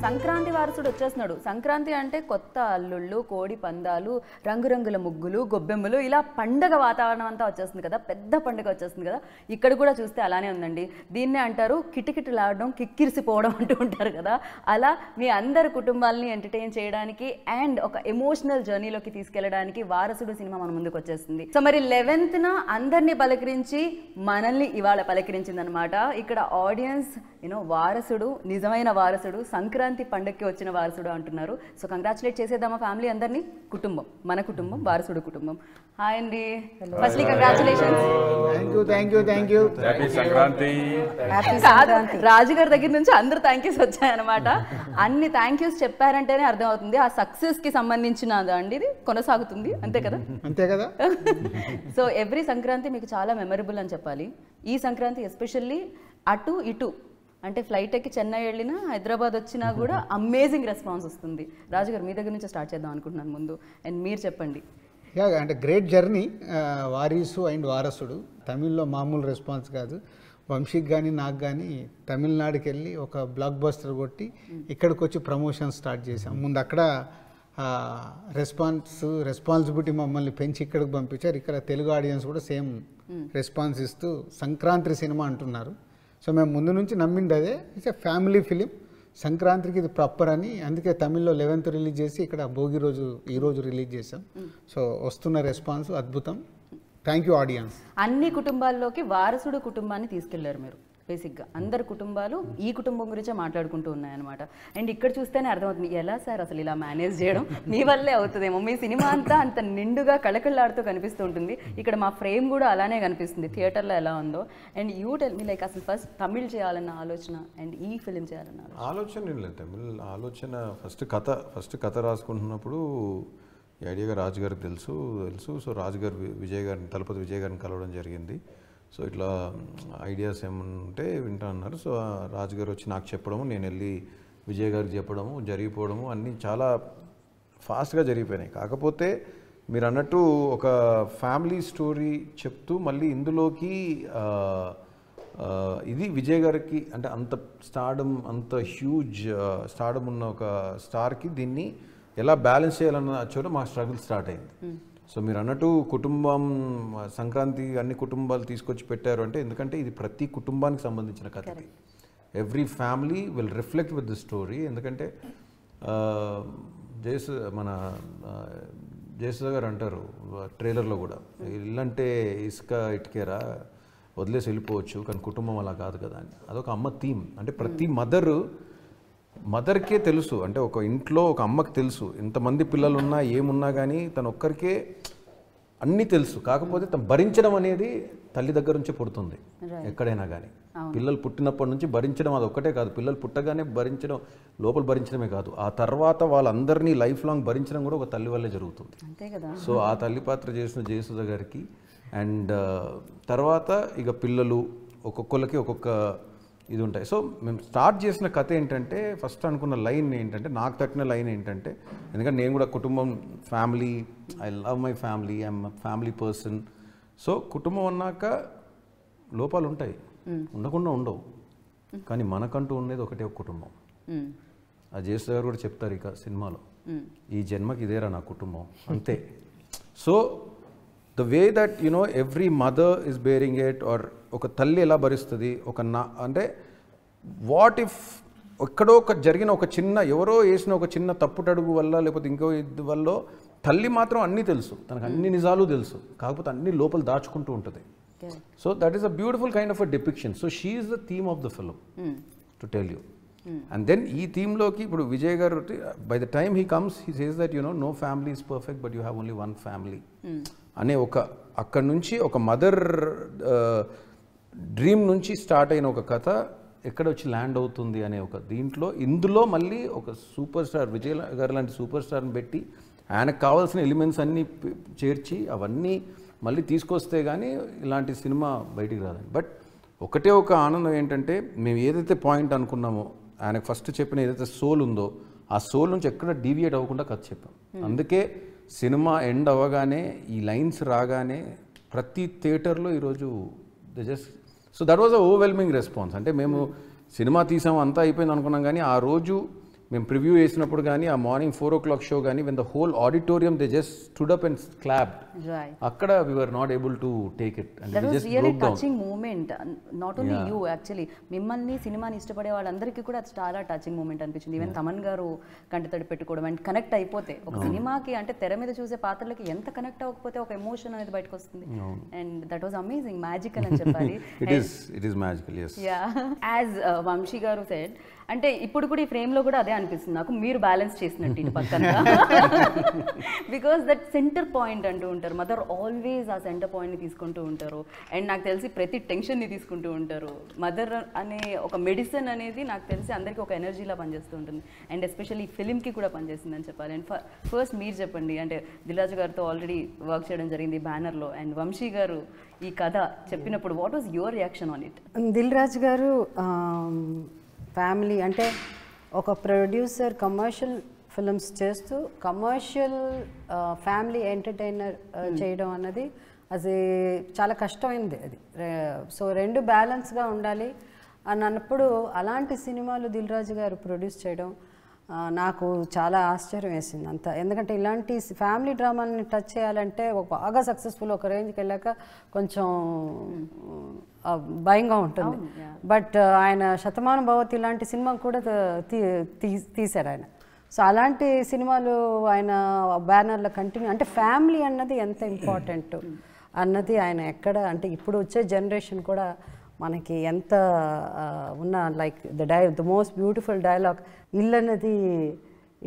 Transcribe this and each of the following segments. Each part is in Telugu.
సంక్రాంతి వారసుడు వచ్చేస్తున్నాడు. సంక్రాంతి అంటే కొత్త అల్లుళ్ళు, కోడి పందాలు, రంగురంగుల ముగ్గులు, గొబ్బెమ్మలు, ఇలా పండగ వాతావరణం అంతా వచ్చేస్తుంది కదా, పెద్ద పండుగ వచ్చేస్తుంది కదా. ఇక్కడ కూడా చూస్తే అలానే ఉందండి. దీన్నే అంటారు కిటకిటలాడడం, కిక్కిరిసిపోవడం అంటూ ఉంటారు కదా. అలా మీ అందరి కుటుంబాలని ఎంటర్టైన్ చేయడానికి అండ్ ఒక ఎమోషనల్ జర్నీలోకి తీసుకెళ్ళడానికి వారసుడు సినిమా మన ముందుకు వచ్చేస్తుంది. సో మరి 11న అందరినీ పలకరించి మనల్ని ఇవాళ పలకరించింది అనమాట. ఇక్కడ ఆడియన్స్ వారసుడు, నిజమైన వారసుడు, సంక్రాంతి పండగకి వచ్చిన వారసుడు అంటున్నారు. సో కంగ్రాచులేట్ చేసేద్దామా ఫ్యామిలీ అందరినీ. కుటుంబం, మన కుటుంబం, వారసుడు కుటుంబం. హాయ్ అండి, ఫస్ట్లీ కంగ్రాచులేషన్స్. రాజు గారి దగ్గర నుంచి అందరూ థ్యాంక్ యూస్ వచ్చాయన్నమాట. అన్ని థ్యాంక్ యూస్ చెప్పారంటేనే అర్థమవుతుంది ఆ సక్సెస్ కి సంబంధించినది అండి, ఇది కొనసాగుతుంది. అంతే కదా? అంతే కదా. సో ఎవ్రీ సంక్రాంతి మీకు చాలా మెమరబుల్ అని చెప్పాలి. ఈ సంక్రాంతి ఎస్పెషల్లీ అటు ఇటు అంటే ఫ్లైట్ ఎక్కి చెన్నై వెళ్ళినా, హైదరాబాద్ వచ్చినా కూడా అమేజింగ్ రెస్పాన్స్ వస్తుంది. రాజుగారు మీ దగ్గర నుంచి స్టార్ట్ చేద్దాం అనుకుంటున్నాను ముందు, అండ్ మీరు చెప్పండి. అంటే గ్రేట్ జర్నీ వారీసు అండ్ వారసుడు. తమిళ్లో మామూలు రెస్పాన్స్ కాదు. వంశీకి కానీ నాకు కానీ తమిళనాడుకి వెళ్ళి ఒక బ్లాక్ బస్టర్ కొట్టి ఇక్కడికి వచ్చి ప్రమోషన్ స్టార్ట్ చేసాం. ముందు అక్కడ రెస్పాన్సిబిలిటీ మమ్మల్ని పెంచి ఇక్కడికి పంపించారు. ఇక్కడ తెలుగు ఆడియన్స్ కూడా సేమ్ రెస్పాన్స్ ఇస్తూ సంక్రాంతి సినిమా అంటున్నారు. సో మేము ముందు నుంచి నమ్మింది అదే. It's a family film. సంక్రాంతికి ఇది ప్రాపర్ అని, అందుకే తమిళ్లో 11th రిలీజ్ చేసి ఇక్కడ భోగి రోజు ఈరోజు రిలీజ్ చేసాం. సో వస్తున్న రెస్పాన్స్ అద్భుతం. Thank you audience. అన్ని కుటుంబాల్లోకి వారసుడు కుటుంబాన్ని తీసుకెళ్లారు మీరు. బేసిక్గా అందరు కుటుంబాలు ఈ కుటుంబం గురించే మాట్లాడుకుంటూ ఉన్నాయన్నమాట. అండ్ ఇక్కడ చూస్తేనే అర్థమవుతుంది ఎలా సార్ అసలు ఇలా మేనేజ్ చేయడం మీ వల్లే అవుతుందేమో. మీ సినిమా అంతా అంత నిండుగా కళకళలాడుతూ కనిపిస్తూ ఉంటుంది. ఇక్కడ మా ఫ్రేమ్ కూడా అలానే కనిపిస్తుంది థియేటర్లో ఎలా ఉందో. And you tell me like అసలు ఫస్ట్ తమిళ్ చేయాలన్న ఆలోచన అండ్ ఈ ఫిలిం చేయాలన్న ఆలోచన ఏం లేదు. తమిళ్ ఆలోచన ఫస్ట్ కథ రాసుకుంటున్నప్పుడు ఈ ఐడియాగా రాజుగారికి తెలుసు. సో రాజుగారు తలపతి విజయ్ గారిని కలవడం జరిగింది. సో ఇట్లా ఐడియాస్ ఏమంటే వింటా అన్నారు. సో రాజుగారు వచ్చి నాకు చెప్పడము, నేను వెళ్ళి విజయ్ గారికి చెప్పడము, జరిగిపోవడము అన్నీ చాలా ఫాస్ట్గా జరిగిపోయినాయి. కాకపోతే మీరు అన్నట్టు ఒక ఫ్యామిలీ స్టోరీ చెప్తూ మళ్ళీ ఇందులోకి ఇది విజయ్ గారికి అంటే అంత స్టార్డమ్, అంత హ్యూజ్ స్టార్డమ్ ఉన్న ఒక స్టార్కి దీన్ని ఎలా బ్యాలెన్స్ చేయాలన్న చోట మా స్ట్రగుల్ స్టార్ట్ అయింది. సో మీరు అన్నట్టు కుటుంబం సంక్రాంతి అన్ని కుటుంబాలు తీసుకొచ్చి పెట్టారు అంటే ఎందుకంటే ఇది ప్రతి కుటుంబానికి సంబంధించిన కథ. Every family will reflect with the story. ఎందుకంటే జయసుధ గారు అంటారు ట్రైలర్లో కూడా, ఇల్లంటే ఇసుక ఇటుకేరా వదిలేసి వెళ్ళిపోవచ్చు కానీ కుటుంబం అలా కాదు కదా అని. అదొక అమ్మ థీమ్. అంటే ప్రతి మదర్కే తెలుసు, అంటే ఒక ఇంట్లో ఒక అమ్మకి తెలుసు ఎంతమంది పిల్లలు ఉన్నా ఏమున్నా కానీ తను ఒక్కరికే అన్నీ తెలుసు. కాకపోతే తను భరించడం అనేది తల్లి దగ్గర నుంచి పుడుతుంది ఎక్కడైనా కానీ. పిల్లలు పుట్టినప్పటి నుంచి భరించడం అది ఒక్కటే కాదు, పిల్లలు పుట్టగానే భరించడం, లోపల భరించడమే కాదు, ఆ తర్వాత వాళ్ళందరినీ లైఫ్ లాంగ్ భరించడం కూడా ఒక తల్లి వల్లే జరుగుతుంది. సో ఆ తల్లి పాత్ర చేసిన జయసుధ గారికి అండ్ తర్వాత ఇక పిల్లలు ఒక్కొక్కరికి ఒక్కొక్క ఇది ఉంటాయి. సో మేము స్టార్ట్ చేసిన కథ ఏంటంటే ఫస్ట్ అనుకున్న లైన్ ఏంటంటే, నాకు తట్టిన లైన్ ఏంటంటే, ఎందుకంటే నేను కూడా కుటుంబం, family, I love my family, I'm family person. So కుటుంబం అన్నాక లోపాలు ఉంటాయి, ఉండకుండా ఉండవు, కానీ మనకంటూ ఉండేది ఒకటే ఒక కుటుంబం. ఆ జయసుధ గారు కూడా చెప్తారు ఇక సినిమాలో, ఈ జన్మకి ఇదేరా నా కుటుంబం అంతే. So the way that every mother is bearing it, or ఒక తల్లి ఎలా భరిస్తుంది, అంటే వాట్ ఇఫ్ ఎక్కడో జరిగిన ఒక చిన్న, ఎవరో వేసిన ఒక చిన్న తప్పుటడుగు వల్ల లేకపోతే ఇంకో ఇది వల్ల తల్లి మాత్రం అన్నీ తెలుసు, తనకు అన్ని నిజాలు తెలుసు, కాకపోతే అన్ని లోపల దాచుకుంటూ ఉంటుంది. So that is a beautiful kind of a depiction. So she is the theme of the film to tell you. And then ఈ థీమ్లోకి ఇప్పుడు Vijay garu by the time he comes he says that no family is perfect but you have only one family అనే అక్కడి నుంచి ఒక మదర్ డ్రీమ్ నుంచి స్టార్ట్ అయిన ఒక కథ ఎక్కడ వచ్చి ల్యాండ్ అవుతుంది అనే ఒక దీంట్లో ఇందులో మళ్ళీ ఒక సూపర్ స్టార్ విజయ్ గారు లాంటి సూపర్ స్టార్ని పెట్టి ఆయనకు కావాల్సిన ఎలిమెంట్స్ అన్నీ చేర్చి అవన్నీ మళ్ళీ తీసుకొస్తే కానీ ఇలాంటి సినిమా బయటికి రాదండి. బట్ ఒకటే ఒక ఆనందం ఏంటంటే మేము ఏదైతే పాయింట్ అనుకున్నామో ఆయనకు ఫస్ట్ చెప్పిన ఏదైతే సోల్ ఉందో ఆ సోల్ నుంచి ఎక్కడ డీవియేట్ అవ్వకుండా కథ చెప్పాం. అందుకే సినిమా ఎండ్ అవ్వగానే ఈ లైన్స్ రాగానే ప్రతి థియేటర్లో ఈరోజు just so that was a overwhelming response. అంటే మేము సినిమా తీసాము అంతా అయిపోయింది అనుకున్నాం, కానీ ఆ రోజు మేము ప్రివ్యూ వేసినప్పుడు కానీ ఆ మార్నింగ్ 4 o'clock షో కానీ when the whole auditorium they just stood up and clapped. అక్కడ we were not able to take it. That was really touching moment. Not only you, actually మిమ్మల్ని సినిమాని ఇష్టపడే వాళ్ళందరికీ కూడా అది చాలా టచింగ్ మూమెంట్ అనిపించింది. ఈవెన్ తమన్ గారు కంటితడి పెట్టుకోవడం అండ్ కనెక్ట్ అయిపోతే ఒక సినిమాకి, అంటే తెర మీద చూసే పాత్రలకి ఎంత కనెక్ట్ అవ్వకపోతే ఒక ఎమోషన్ అనేది బయటకు వస్తుంది. And that was amazing, magical అని చెప్పాలి. It is magical. yes. Yeah. As Vamsi garu said, అంటే ఇప్పుడు కూడా ఈ ఫ్రేమ్ లో కూడా అదే అనిపిస్తుంది నాకు, మీరు బ్యాలెన్స్ చేసినట్టు ఇటు పక్కన. బికాస్ దట్ సెంటర్ పాయింట్ అంటూ ఉంటారు, మదర్ ఆల్వేస్ ఆ సెంటర్ పాయింట్ని తీసుకుంటూ ఉంటారు. అండ్ నాకు తెలిసి ప్రతి టెన్షన్ని తీసుకుంటూ ఉంటారు. మదర్ అనే ఒక మెడిసిన్ అనేది నాకు తెలిసి అందరికీ ఒక ఎనర్జీలా పనిచేస్తూ ఉంటుంది. అండ్ ఎస్పెషల్లీ ఫిలింకి కూడా పనిచేస్తుంది అని చెప్పాలి. అండ్ ఫస్ట్ మీరు చెప్పండి, అంటే దిల్ రాజు గారితో ఆల్రెడీ వర్క్ చేయడం జరిగింది బ్యానర్లో, అండ్ వంశీ గారు ఈ కథ చెప్పినప్పుడు what was your reaction on it? Dil Raju garu family, అంటే ఒక ప్రొడ్యూసర్ కమర్షియల్ ఫిల్మ్స్ చేస్తూ కమర్షియల్ ఫ్యామిలీ ఎంటర్టైనర్ చేయడం అన్నది అది చాలా కష్టమైంది. అది సో రెండు బ్యాలెన్స్గా ఉండాలి అని అన్నప్పుడు అలాంటి సినిమాలు దిల్ రాజు గారు ప్రొడ్యూస్ చేయడం నాకు చాలా ఆశ్చర్యం వేసింది అంతా. ఎందుకంటే ఇలాంటి ఫ్యామిలీ డ్రామాని టచ్ చేయాలంటే ఒక బాగా సక్సెస్ఫుల్ ఒక రేంజ్కి వెళ్ళాక కొంచెం భయంగా ఉంటుంది. బట్ ఆయన శతమానం భవతి ఇలాంటి సినిమా కూడా తీశారు ఆయన. సో అలాంటి సినిమాలు ఆయన బ్యానర్లో కంటిన్యూ, అంటే ఫ్యామిలీ అన్నది ఎంత ఇంపార్టెంట్ అన్నది ఆయన ఎక్కడ, అంటే ఇప్పుడు వచ్చే జనరేషన్ కూడా మనకి ఎంత ఉన్న like the most beautiful dialogue, ఇల్లు అన్నది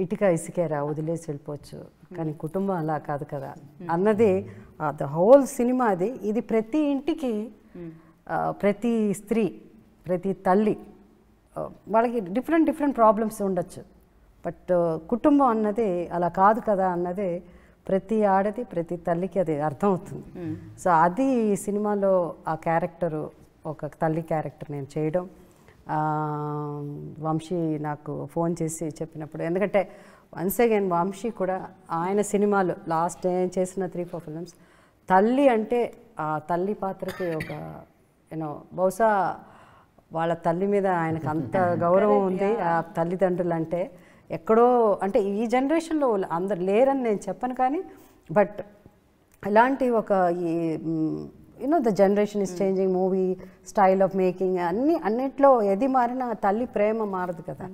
ఇటుక ఇసుకేరా వదిలేసి వెళ్ళిపోవచ్చు కానీ కుటుంబం అలా కాదు కదా అన్నది ద హోల్ సినిమా. అది ఇది ప్రతి ఇంటికి ప్రతి స్త్రీ ప్రతి తల్లి వాళ్ళకి డిఫరెంట్ ప్రాబ్లమ్స్ ఉండొచ్చు, బట్ కుటుంబం అన్నది అలా కాదు కదా అన్నది ప్రతి ఆడది ప్రతి తల్లికి అది అర్థమవుతుంది. సో అది సినిమాలో ఆ క్యారెక్టరు, ఒక తల్లి క్యారెక్టర్ నేను చేయడం, వంశీ నాకు ఫోన్ చేసి చెప్పినప్పుడు, ఎందుకంటే వన్స్ అగైన్ వంశీ కూడా ఆయన సినిమాలు లాస్ట్ ఏం చేసిన 3-4 ఫిల్మ్స్ తల్లి అంటే ఆ తల్లి పాత్రకి ఒక బహుశా వాళ్ళ తల్లి మీద ఆయనకు అంత గౌరవం ఉంది. ఆ తల్లిదండ్రులు అంటే ఎక్కడో, అంటే ఈ జనరేషన్లో అందరు లేరని నేను చెప్పను, కానీ బట్ ఇలాంటి ఒక the generation is changing, movie style of making అన్నిట్లో ఏది మారినా ఆ తల్లి ప్రేమ మారదు కదా.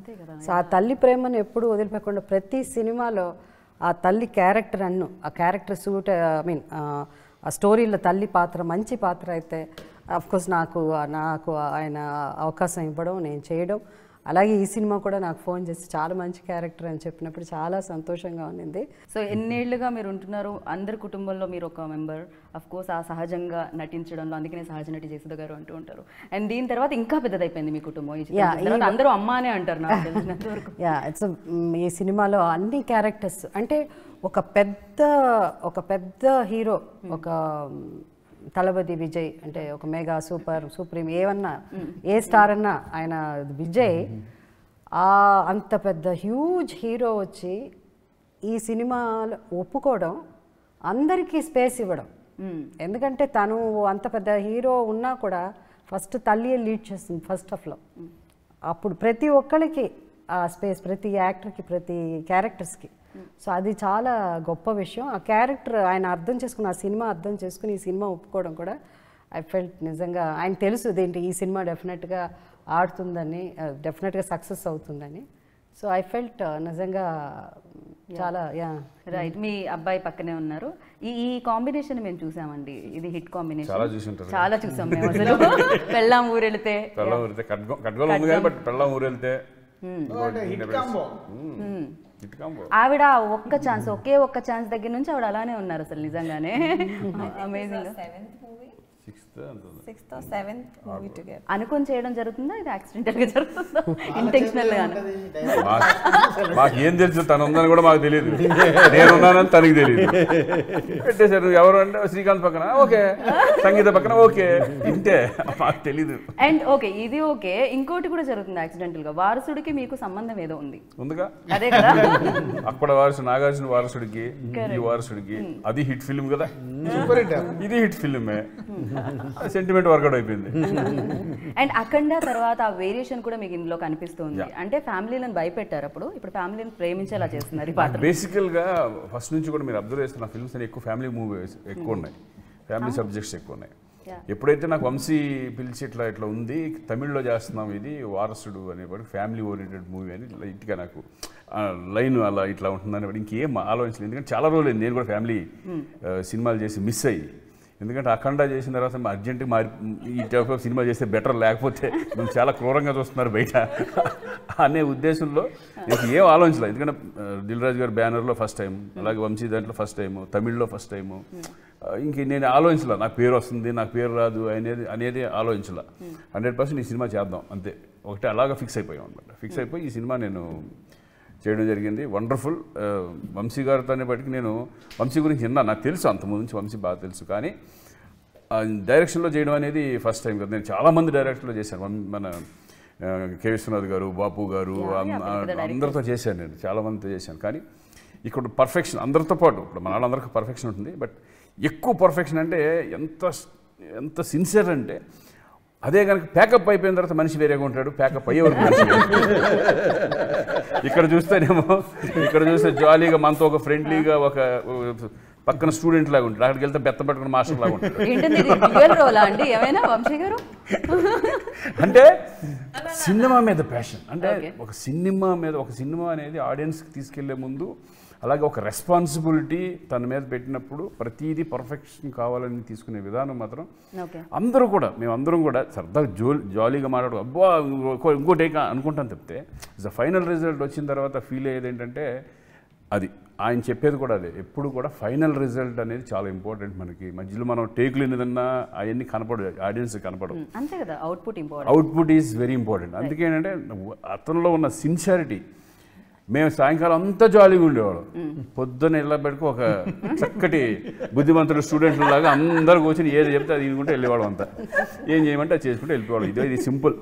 సో ఆ తల్లి ప్రేమను ఎప్పుడు వదిలిపెట్టకుండా ప్రతి సినిమాలో ఆ తల్లి క్యారెక్టర్ ఆ క్యారెక్టర్ సూట్ ఆ స్టోరీలో తల్లి పాత్ర మంచి పాత్ర అయితే అఫ్కోర్స్ నాకు ఆయన అవకాశం ఇవ్వడం, నేను చేయడం. అలాగే ఈ సినిమా కూడా నాకు ఫోన్ చేసి చాలా మంచి క్యారెక్టర్ అని చెప్పినప్పుడు చాలా సంతోషంగా ఉన్నింది. సో ఎన్నేళ్లుగా మీరు ఉంటున్నారు, అందరి కుటుంబంలో మీరు ఒక మెంబర్, అఫ్కోర్స్ ఆ సహజంగా నటించడంలో అందుకనే సహజ నటి జయసుధ గారు అంటూ ఉంటారు. అండ్ దీని తర్వాత ఇంకా పెద్దదైపోయింది మీ కుటుంబం, అందరూ అమ్మ అనే అంటారు నాకు తెలిసినంత వరకు. ఇట్స్ ఈ సినిమాలో అన్ని క్యారెక్టర్స్, అంటే ఒక పెద్ద హీరో, ఒక తలపతి విజయ్, అంటే ఒక మెగా సుప్రీం ఏమన్నా ఏ స్టార్ అన్నా ఆయన విజయ్, అంత పెద్ద హ్యూజ్ హీరో వచ్చి ఈ సినిమాలో ఒప్పుకోవడం, అందరికీ స్పేస్ ఇవ్వడం. ఎందుకంటే తను అంత పెద్ద హీరో ఉన్నా కూడా ఫస్ట్ తల్లి లీడ్ చేస్తుంది ఫస్ట్ హాఫ్లో. అప్పుడు ప్రతి ఒక్కరికి ఆ స్పేస్, ప్రతి యాక్టర్కి ప్రతి క్యారెక్టర్స్కి. సో అది చాలా గొప్ప విషయం. ఆ క్యారెక్టర్ ఆయన అర్థం చేసుకుని, ఆ సినిమా అర్థం చేసుకుని ఈ సినిమా ఒప్పుకోవడం కూడా ఐ ఫెల్ట్ నిజంగా ఆయన తెలుసు దేంటి ఈ సినిమా డెఫినెట్గా ఆడుతుందని, డెఫినెట్గా సక్సెస్ అవుతుందని. సో ఐ ఫెల్ట్ నిజంగా చాలా రైట్. మీ అబ్బాయి పక్కనే ఉన్నారు. ఈ కాంబినేషన్ మేము చూసామండి, ఇది హిట్ కాంబినేషన్, చాలా చూసాం మేము. అసలు పెళ్ళాం ఊరెళ్తే ఆవిడ ఒకే ఒక్క ఛాన్స్ దగ్గర నుంచి ఆవిడ అలానే ఉన్నారు అసలు నిజంగానే amazing. 6th or 7th movie together. అనుకొని చేయడం జరుగుతుందా, ఇది యాక్సిడెంటల్ గా జరుగుతుందా, ఇంటెన్షనల్ గా? మాకు ఏం తెలుసు తను ఉందని కూడా మాకు తెలియదు, నేను ఉన్నానని తనకి తెలియదు. పెట్టేశారు. ఎవరు అంటే శ్రీకాంత్ పక్కన ఓకే, సంగీత పక్కన ఓకే, ఇంతే, మాకు తెలీదు. అండ్ ఓకే, ఇది ఓకే, ఇంకోటి కూడా జరుగుతుంది యాక్సిడెంటల్ గా. వారసుడికి మీకు సంబంధం ఏదో ఉంది ఉందిగా, అదే కదా? అక్కడ వారసుడు నాగార్జున వారసుడికి ఈ వారసుడికి అది హిట్ ఫిల్మ్ కదా, ఇది హిట్ ఫిల్మే, సెంటిమెంట్ వర్కౌట్ అయిపోయింది. అండ్ అఖండ తర్వాత ఆ వేరియేషన్ కూడా మీకు ఇందులో కనిపిస్తుంది. అంటే ఫ్యామిలీలను భయపెట్టారు అప్పుడు, ఇప్పుడు ఫ్యామిలీని ప్రేమించేలా చేస్తున్నారు ఈ పాత్ర. బేసికల్గా ఫస్ట్ నుంచి కూడా మీరు అబ్జర్వ్ చేస్తున్న ఫిల్మ్స్ అని ఎక్కువ ఫ్యామిలీ మూవీస్ ఎక్కువ ఉన్నాయి, ఫ్యామిలీ సబ్జెక్ట్స్ ఎక్కువ ఉన్నాయి. ఎప్పుడైతే నాకు వంశీ పిలిచి ఇట్లా ఉంది, తమిళ్లో చేస్తున్నాం ఇది వారసుడు అనేవాడు, ఫ్యామిలీ ఓరియంటెడ్ మూవీ అని లైట్గా నాకు లైన్ అలా ఇట్లా ఉంటుందని ఇంకేం ఆలోచించలేదు. ఎందుకంటే చాలా రోజులు నేను కూడా ఫ్యామిలీ సినిమాలు చేసి మిస్ అయ్యి, ఎందుకంటే అఖండ చేసిన తర్వాత అర్జెంటుగా ఈ టైప్ ఆఫ్ సినిమా చేస్తే బెటర్, లేకపోతే మేము చాలా క్రూరంగా చూస్తున్నారు బయట అనే ఉద్దేశంలో నేను ఏం ఆలోచించలేదు. ఎందుకంటే దిల్ రాజు గారి బ్యానర్లో ఫస్ట్ టైం, అలాగే వంశీ దాంట్లో ఫస్ట్ టైము, తమిళ్లో ఫస్ట్ టైము. ఇంక నేను ఆలోచించలే నాకు పేరు వస్తుంది నాకు పేరు రాదు అనేది ఆలోచించలే. 100% ఈ సినిమా చేద్దాం అంతే, ఒకటే అలాగా ఫిక్స్ అయిపోయాం అనమాట. ఫిక్స్ అయిపోయి ఈ సినిమా నేను చేయడం జరిగింది. వండర్ఫుల్. వంశీ గారితో అనేప్పటికీ నేను వంశీ గురించి విన్నా, నాకు తెలుసు అంతకుముందు నుంచి వంశీ బాగా తెలుసు, కానీ డైరెక్షన్లో చేయడం అనేది ఫస్ట్ టైం కదా. నేను చాలామంది డైరెక్షన్లో చేశాను, మన కె విశ్వనాథ్ గారు, బాపు గారు, అందరితో చేశాను, నేను చాలామందితో చేశాను. కానీ ఇక్కడ పర్ఫెక్షన్ అందరితో పాటు, ఇప్పుడు మన వాళ్ళందరికీ పర్ఫెక్షన్ ఉంటుంది, బట్ ఎక్కువ పర్ఫెక్షన్ అంటే ఎంత సిన్సియర్ అంటే, అదే కనుక ప్యాకప్ అయిపోయిన తర్వాత మనిషి వేరేగా ఉంటాడు, ప్యాకప్ అయ్యే వరకు మనిషి ఇక్కడ చూస్తే జాలీగా మనతో ఒక ఫ్రెండ్లీగా ఒక పక్కన స్టూడెంట్ లాగా ఉంటాడు, అక్కడికి వెళ్తే బెత్త పట్టుకుని మాస్టర్ లాగా ఉంటాడు. అంటే సినిమా మీద ప్యాషన్, అంటే ఒక సినిమా అనేది ఆడియన్స్కి తీసుకెళ్లే ముందు, అలాగే ఒక రెస్పాన్సిబిలిటీ తన మీద పెట్టినప్పుడు ప్రతిదీ పర్ఫెక్షన్ కావాలని తీసుకునే విధానం మాత్రం మేమందరం కూడా సరదాగా జాలీగా మాట్లాడు అబ్బా ఇంకోటి అనుకుంటాం తప్పితే ఫైనల్ రిజల్ట్ వచ్చిన తర్వాత ఫీల్ అయ్యేది ఏంటంటే, అది ఆయన చెప్పేది కూడా అదే, ఎప్పుడు కూడా ఫైనల్ రిజల్ట్ అనేది చాలా ఇంపార్టెంట్. మనకి మధ్యలో మనం టేకులు ఎన్నదన్నా అవన్నీ కనపడవు, ఆడియన్స్ కనపడవు, అంతే కదా, అవుట్పుట్ ఈజ్ వెరీ ఇంపార్టెంట్. అందుకే ఏంటంటే అతనిలో ఉన్న సిన్సియారిటీ, మేము సాయంకాలం అంతా జాలీగా ఉండేవాళ్ళం, పొద్దున్న వెళ్ళబెట్టుకు ఒక చక్కటి బుద్ధిమంతుడు స్టూడెంట్ల లాగా అందరూ కూర్చొని ఏది చెప్తే అది ఇనుకుంటే వెళ్ళేవాళ్ళం, అంతా ఏం చేయమంటే అది చేసుకుంటే వెళ్ళిపోవడం. ఇది సింపుల్.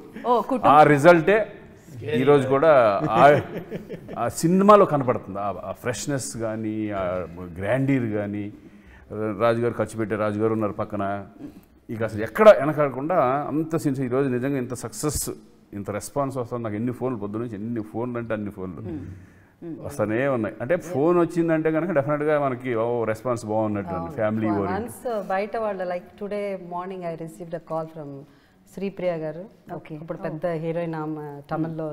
ఆ రిజల్టే ఈరోజు కూడా ఆ సినిమాలో కనపడుతుంది. ఆ ఫ్రెష్నెస్ కానీ, ఆ గ్రాండీర్ కానీ, రాజుగారు ఖర్చు పెట్టే రాజుగారు ఉన్నారు పక్కన, ఇక అసలు ఎక్కడ వెనకాడకుండా అంత సిన్స్. ఈరోజు నిజంగా ఇంత సక్సెస్, ఇంత రెస్పాన్స్ వస్తుంది. నాకు ఎన్ని ఫోన్లు పొద్దు నుంచి, ఎన్ని ఫోన్లు అంటే అన్ని ఫోన్లు వస్తూనే ఉన్నాయి. అంటే ఫోన్ వచ్చిందంటే కనుక డెఫినెట్గా మనకి రెస్పాన్స్ బాగున్నట్టు ఫ్యామిలీ బయట వాళ్ళు. Like today morning I received a call from Sripriya గారు. ఓకే, ఇప్పుడు పెద్ద హీరోయిన్ ఆమె, తమిళ్లో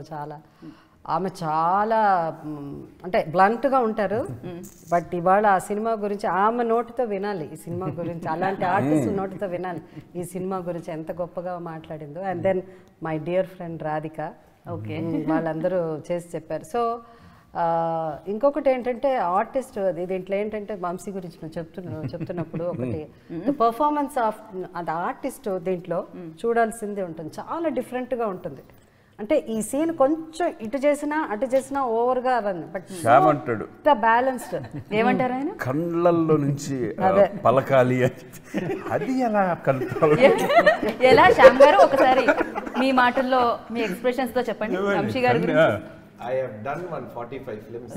ఆమె చాలా అంటే బ్లంట్గా ఉంటారు, బట్ ఇవాళ ఆ సినిమా గురించి ఆమె నోటితో వినాలి, ఈ సినిమా గురించి అలాంటి ఆర్టిస్ట్ నోటితో వినాలి ఈ సినిమా గురించి ఎంత గొప్పగా మాట్లాడిందో. And then my dear friend Radhika, okay, వాళ్ళందరూ చేసి చెప్పారు. సో ఇంకొకటి ఏంటంటే ఆర్టిస్ట్, దీంట్లో ఏంటంటే వంశీ గురించి నువ్వు చెప్తున్నప్పుడు ఒకటి పర్ఫార్మెన్స్ ఆఫ్ అది ఆర్టిస్ట్ దీంట్లో చూడాల్సిందే ఉంటుంది, చాలా డిఫరెంట్గా ఉంటుంది. అంటే ఈ సీన్ కొంచెం ఇటు చేసినా అటు చేసినా ఓవర్గా అవన్నీ, బట్ బ్యాలెన్స్డ్. ఏమంటారు ఆయన? కళ్ళల్లో నుంచి పలకాలి, అది ఎలా శ్యామ్ గారు ఒకసారి మీ మాటల్లో మీ ఎక్స్ప్రెషన్స్ తో చెప్పండి వంశీ గారి గురించి. I have done 145 films.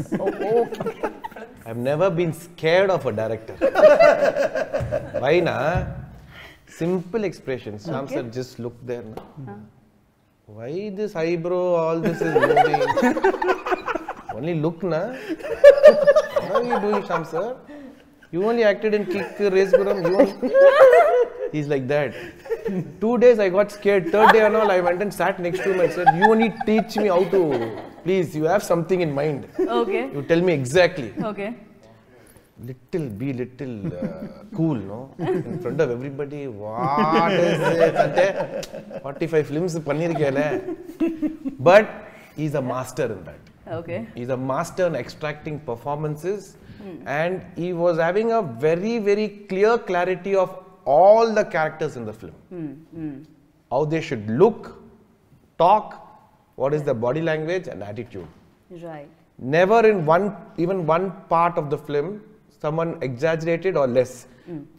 I've never been scared of a director. Why na? Simple expressions. Sham sir, just look there na. Why this eyebrow? All this is moving. Only look na. What are you doing, Sham sir? You only acted in Kick, Race Guram. He's like that. 2 days I got scared. 3rd day and all, I went and sat next to him and said, "You only teach me how to. Please, you have something in mind. Okay. You tell me exactly." Okay. Be little cool, no? In front of everybody. What is it? Ante 45 films pannirkele. But he's a master in that. Okay. He's a master in extracting performances, and he was having a very, very clear clarity of all the characters in the film. How they should look, talk, what is their body language and attitude. Right. Never in even one part of the film, someone exaggerated or less.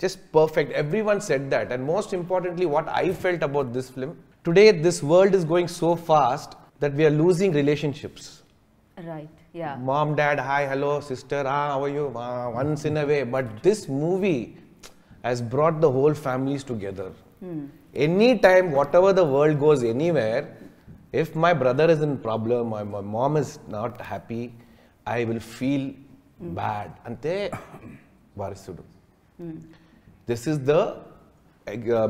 Just perfect. Everyone said that. And most importantly, what I felt about this film, today this world is going so fast that we are losing relationships. Right. Yeah. Mom, dad, hi, hello, sister, how are you? Once in a way. But this movie has brought the whole families together. Anytime, whatever the world goes anywhere, if my brother is in problem or my mom is not happy, I will feel bad. Ante varisudu. This is the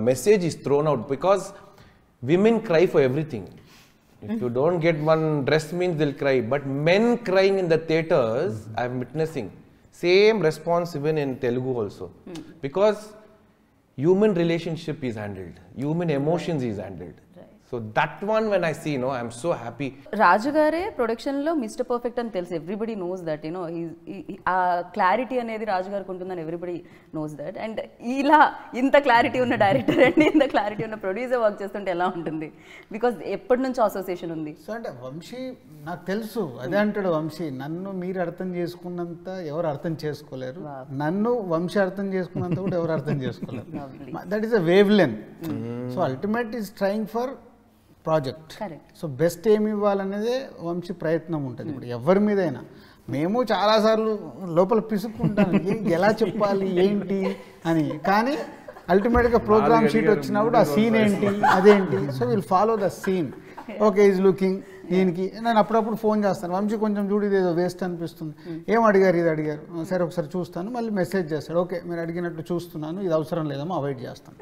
message is thrown out because women cry for everything. If you don't get one dress means they'll cry. But men crying in the theaters, I'm witnessing. Same response even in Telugu also. Because human relationship is handled. Human emotions is handled. So that one when I see, I'm so happy. రాజు గారే ప్రొడక్షన్లో మిస్టర్ పర్ఫెక్ట్ అని తెలుసు. ఎవ్రీబడి నోస్ దట్ ఆ క్లారిటీ అనేది రాజు గారికి ఉంటుందని ఎవ్రీబడి నోస్ దట్. అండ్ ఇలా ఇంత క్లారిటీ ఉన్న డైరెక్టర్ అండి, ఇంత క్లారిటీ ఉన్న ప్రొడ్యూసర్ వర్క్ చేస్తుంటే ఎలా ఉంటుంది? బికాజ్ ఎప్పటి నుంచో అసోసియేషన్ ఉంది. సో అంటే వంశీ నాకు తెలుసు, అదే అంటాడు వంశీ, నన్ను మీరు అర్థం చేసుకున్నంత ఎవరు అర్థం చేసుకోలేరు, నన్ను వంశీ అర్థం చేసుకున్నంత కూడా ఎవరు అర్థం చేసుకోలేరు. That is a wave length. So ultimate is trying for project. So best ఏమి ఇవ్వాలనేదే వంశీ ప్రయత్నం ఉంటుంది. ఇప్పుడు ఎవరి మీదైనా మేము చాలాసార్లు లోపల పిసుక్కుంటాం ఎలా చెప్పాలి ఏంటి అని, కానీ అల్టిమేట్గా ప్రోగ్రామ్ షీట్ వచ్చినప్పుడు ఆ సీన్ ఏంటి అదేంటి. So will follow the scene. Okay is looking దీనికి నేను అప్పుడప్పుడు ఫోన్ చేస్తాను, వంశీ కొంచెం చూడు ఇది ఏదో వేస్ట్ అనిపిస్తుంది, ఏం అడిగారు ఇది అడిగారు, సరే ఒకసారి చూస్తాను, మళ్ళీ మెసేజ్ చేస్తాడు, ఓకే మీరు అడిగినట్టు చూస్తున్నాను, ఇది అవసరం లేదమ్మా అవాయిడ్ చేస్తాను.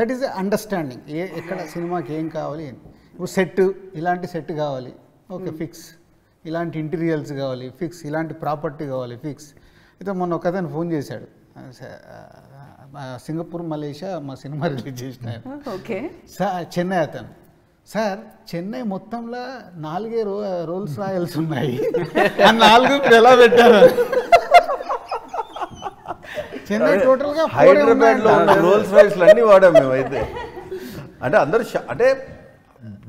That is understanding. ఎక్కడ సినిమాకి ఏం కావాలి, ఇప్పుడు సెట్ ఇలాంటి సెట్ కావాలి, ఓకే ఫిక్స్, ఇలాంటి ఇంటీరియల్స్ కావాలి ఫిక్స్, ఇలాంటి ప్రాపర్టీ కావాలి ఫిక్స్. అయితే మొన్న ఒక అతను ఫోన్ చేశాడు, సింగపూర్ మలేషియా మా సినిమా రిలీజ్ చేసిన ఓకే చెన్నై అతను, సార్ చెన్నై మొత్తంలో 4 రోల్స్ రాయల్స్ ఉన్నాయి, ఆ 4 ఎలా పెట్టారు? చెన్నై టోటల్గా హైదరాబాద్ లో ఉన్న రోల్స్ రాయల్స్ అన్ని వాడాం మేమైతే. అంటే అందరు అంటే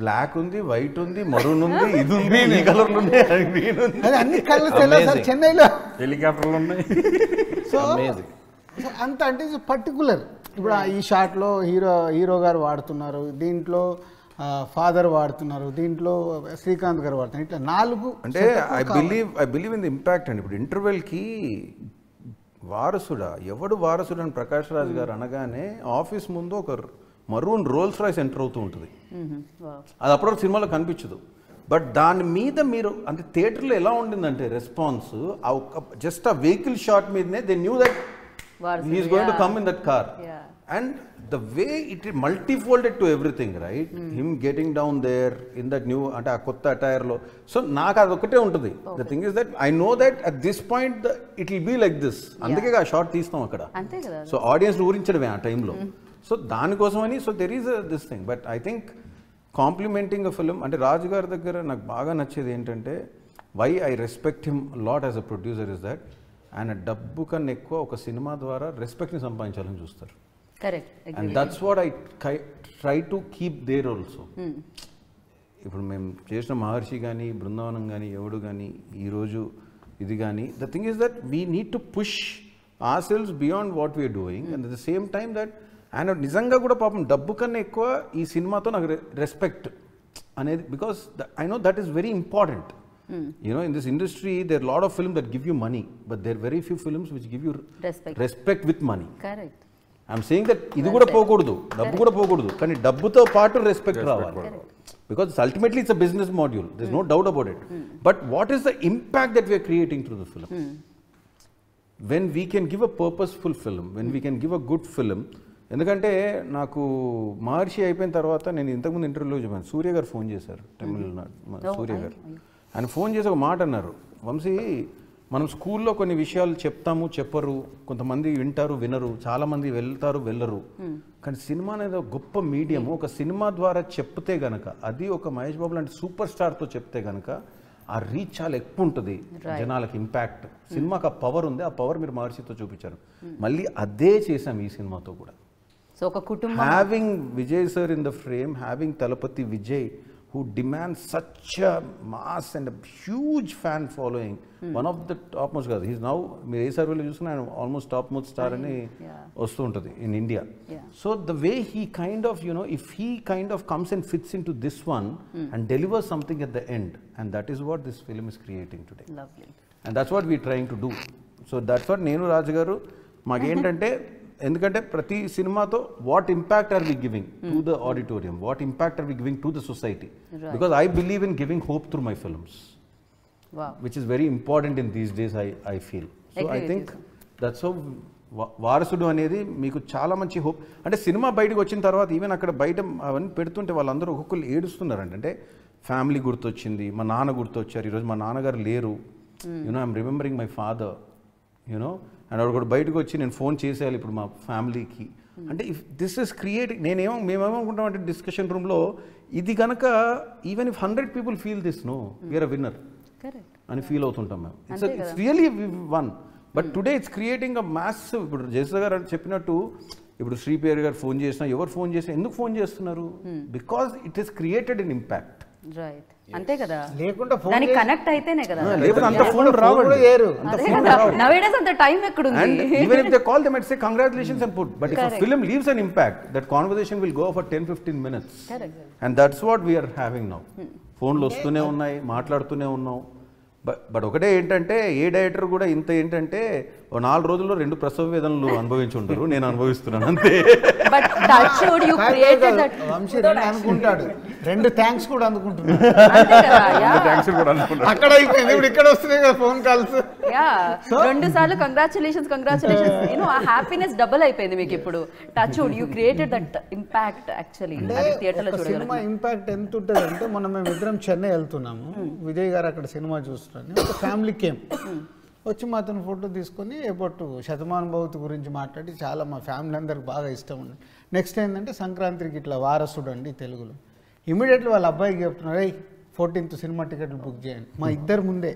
బ్లాక్ ఉంది, వైట్ ఉంది, మరూన్ ఉంది, ఇది ఉంది, ఈ కలర్లు ఉన్నాయి, గ్రీన్ ఉంది, అన్ని కలర్స్ చెన్నైలో హెలికాప్టర్లు ఉన్నాయి. సో అంత అంటే పర్టికులర్. ఇప్పుడు ఈ షాట్లో హీరో గారు వాడుతున్నారు, దీంట్లో ఫాదర్ వాడుతున్నారు, దీంట్లో శ్రీకాంత్ గారు వాడుతున్నారు, ఇట్లా 4. అంటే I believe in the impact అండి. ఇప్పుడు ఇంటర్వెల్కి వారసుడా ఎవడు వారసుడు అని ప్రకాష్ రాజ్ గారు అనగానే ఆఫీస్ ముందు ఒక మరూన్ రోల్స్ రాయ్స్ ఎంటర్ అవుతూ ఉంటుంది. అది అప్పటివరకు సినిమాలో కనిపించదు. బట్ దాని మీద మీరు అంటే థియేటర్లో ఎలా ఉండిందంటే రెస్పాన్స్, జస్ట్ ఆ వెహికల్ షాట్ మీదనే they knew that he is going to come in that car. And the way it multifolded to everything, right? Him getting down there in that new ante a kotta attire lo, so naaku adu okate untadi. The thing is that I know that at this point it will be like this, అందుకే ఆ షాట్ తీస్తాం అక్కడ, అంతే కదా. సో ఆడియన్స్ ఊరించడమే ఆ టైంలో. సో దానికోసమని so there is this thing. But I think complimenting a film అంటే రాజు గారి దగ్గర నాకు బాగా నచ్చేది ఏంటంటే, why I respect him lot as a producer is that ఆయన డబ్బు కన్నా ఎక్కువ ఒక సినిమా ద్వారా రెస్పెక్ట్ని సంపాదించాలని చూస్తారు. Correct. And that's what I try to keep there also. ఇప్పుడు మేము చేసిన మహర్షి కానీ బృందావనం కానీ ఎవడు కానీ ఈరోజు ఇది కానీ the thing is that we need to push our sales beyond what we are doing. And at the same time that ఆయన నిజంగా కూడా పాపం డబ్బు కన్నా ఎక్కువ ఈ సినిమాతో నాకు రెస్పెక్ట్ అనేది, because I know that is very important. In this industry there are a lot of films that give you money, but there are very few films which give you respect with money. Correct. I'm saying that ఇది కూడా పోకూడదు, డబ్బు కూడా పోకూడదు, కానీ డబ్బుతో పాటు రెస్పెక్ట్ రావాలి. Because ultimately it's a business module, there's no doubt about it. But what is the impact that we are creating through the film? When we can give a purposeful film, when we can give a good film. ఎందుకంటే నాకు మహర్షి అయిపోయిన తర్వాత నేను ఇంతకుముందు ఇంటర్వ్యూలో చెప్పాను, సూర్య గారు ఫోన్ చేశారు, తమిళనాడు సూర్య గారు. ఆయన ఫోన్ చేసి ఒక మాట అన్నారు, వంశీ మనం స్కూల్లో కొన్ని విషయాలు చెప్తాము చెప్పరు, కొంతమంది వింటారు వినరు, చాలామంది వెళ్తారు వెళ్ళరు, కానీ సినిమా అనేది ఒక గొప్ప మీడియం. ఒక సినిమా ద్వారా చెప్తే గనక, అది ఒక మహేష్ బాబు లాంటి సూపర్ స్టార్తో చెప్తే గనక ఆ రీచ్ చాలా ఎక్కువ ఉంటుంది జనాలకి, ఇంపాక్ట్. సినిమాకి ఆ పవర్ ఉంది, ఆ పవర్ మీరు మహర్షితో చూపించారు, మళ్ళీ అదే చేసాం ఈ సినిమాతో కూడా. సో ఒక కుటుంబం having Vijay sir in the frame, having Talapati Vijay, who demands such a mass and a huge fan following, one of the topmost guys. He's now, మీరు ఏ సర్వేలో చూసినా ఆయన ఆల్మోస్ట్ టాప్ మోస్ట్ స్టార్ అని వస్తూ ఉంటుంది in India. So the way he kind of if he kind of comes and fits in to this one and delivers something at the end, and that is what this film is creating today, and that's what we trying to do. So that's what నేను రాజు గారు మాకేంటంటే, ఎందుకంటే ప్రతి సినిమాతో what impact are we giving to the auditorium, what impact are we giving to the society, because I believe in giving hope through my films, which is very important in these days I feel. So I think that's how వారసుడు అనేది మీకు చాలా మంచి హోప్. అంటే సినిమా బయటకు వచ్చిన తర్వాత ఈవెన్ అక్కడ బయట అవన్నీ పెడుతుంటే వాళ్ళందరూ ఒక్కొక్కరు ఏడుస్తున్నారంట. అంటే ఫ్యామిలీ గుర్తొచ్చింది, మా నాన్న గుర్తొచ్చారు, ఈరోజు మా నాన్నగారు లేరు, I'm remembering my father, and వాడు కూడా బయటకు వచ్చి నేను ఫోన్ చేసేయాలి ఇప్పుడు మా ఫ్యామిలీకి. అంటే ఇఫ్ దిస్ ఇస్ క్రియేటింగ్, మేమేమనుకుంటాం అంటే డిస్కషన్ రూమ్లో ఇది కనుక even if 100 people feel this, no we are a winner అని ఫీల్ అవుతుంటాం మేము. It's really one. But today it's creating a massive. ఇప్పుడు జయసుధ గారు చెప్పినట్టు, ఇప్పుడు శ్రీపేర్ గారు ఫోన్ చేసినా, ఎవరు ఫోన్ చేసినా ఎందుకు ఫోన్ చేస్తున్నారు? Because it is created in impact. Right, అంతే కదా, లేకుండా దానికి కనెక్ట్ అయితేనే కదా. లేకపోతే అంత ఫోన్ రావాలి, నవేడేస్ అంత టైం ఎక్కడుంది? And even if they call them and say congratulations and put, but if a film leaves an impact, that conversation will go for 10-15 minutes. Correct. And that's what we are having now. ఫోన్లు వస్తూనే ఉన్నాయి, మాట్లాడుతూనే ఉన్నాం. బట్ ఒకటే ఏంటంటే, ఏ డైరెక్టర్ కూడా ఇంత ఏంటంటే 4 రోజుల్లో 2 ప్రసవ వేదనలు అనుభవించి ఉంటారు, నేను అనుభవిస్తున్నాను అంతే. But touch wood you created that. Vamsi 2 అనుకుంటాడు, 2 థ్యాంక్స్ కూడా అందుకుంటున్నాడు. అంతే కదా, యా అక్కడ అయిపోయింది, ఇప్పుడు ఇక్కడ వస్తున్నాయి కదా ఫోన్ కాల్స్. యా 2 సార్లు కంగ్రాచులేషన్స్ ఆ హ్యాపీనెస్ డబుల్ అయిపోయింది మీకు ఇప్పుడు. Touch wood you created that impact actually. అది థియేటర్లో చూడగలం. సినిమా ఇంపాక్ట్ ఎంత ఉంటుంది అంటే, మొన్న మేము ఇద్దరం చెన్నై వెళ్తున్నాము, విజయ్ గారు అక్కడ సినిమా చూస్తున్నాను, ఒక ఫ్యామిలీ కేమ్ వచ్చి మా అతను ఫోటో తీసుకొని ఎప్పుడు శతమాన్ భవతి గురించి మాట్లాడి, చాలా మా ఫ్యామిలీ అందరికి బాగా ఇష్టం ఉంది. నెక్స్ట్ ఏంటంటే సంక్రాంతికి ఇట్లా వారసుడు అండి తెలుగులో. ఇమీడియట్లీ వాళ్ళ అబ్బాయికి చెప్తున్నారు, 14th సినిమా టికెట్లు బుక్ చేయండి, మా ఇద్దరు ముందే.